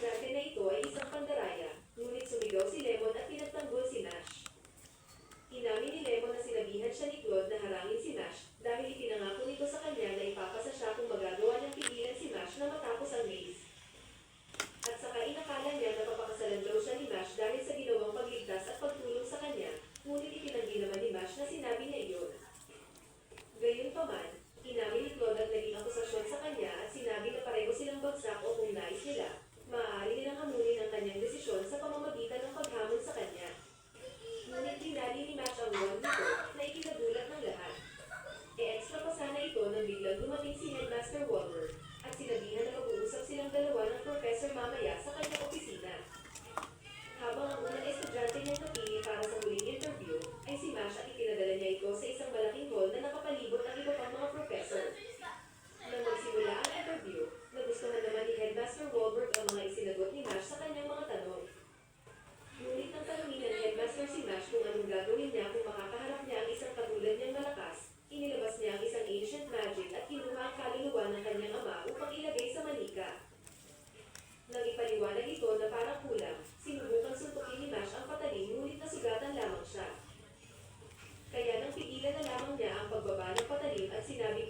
estudyante na ito ay isang pandaraya, ngunit sumigaw si Lemon at pinagtanggol si Nash. Inamin ni Lemon na sinabihan siya ni Claude na harangin si Nash dahil ipinangako nito sa kanya na ipapasa siya kung magagawa niyang pigilan si Nash na matapos ang maze. At saka inakala niya na papakasalan daw siya ni Nash dahil sa ginawang pagligtas at pagtulong sa kanya, ngunit itinanggi naman ni Nash na sinabi niya iyon. Gayunpaman, inamin ni Claude at naging akusasyon sa kanya at sinabi na pareho silang bagsak o kung nais nila, maaari nilang hamunin ang kanyang desisyon sa pamamagitan ng paghamon sa kanya. Ngunit dinali ni Nash ang wand nito na ikinagulat ng lahat. E-extra pa sana ito nang biglang dumating si Headmaster Wahlberg at sinabihan na mag-uusap silang dalawa ng professor mamaya sa kanyang opisina. Habang ang unang estudyante niyang napili para sa huling interview ay si Nash at itinadala niya ito sa isang malaking hall na nakapalibot ng iba pang mga professor. Nang magsimula ang interview, nagustuhan naman ni Headmaster Wahlberg ang mga isinagot ni Nash sa kanyang mga tanong. Ngunit nang tanungin ng Headmaster si Nash kung anong gagawin niya kung makakaharap niya ang isang katulad niyang malakas, inilabas niya ang isang ancient magic at kinuha ang kaluluwa ng kanyang ama upang ilagay sa manika. Nang ipaliwanag ito na parang kulang, sinubukang suntukin ni Nash ang patalim ngunit nasugatan lamang siya. Kaya nang pigilan na lamang niya ang pagbaba ng patalim at sinabing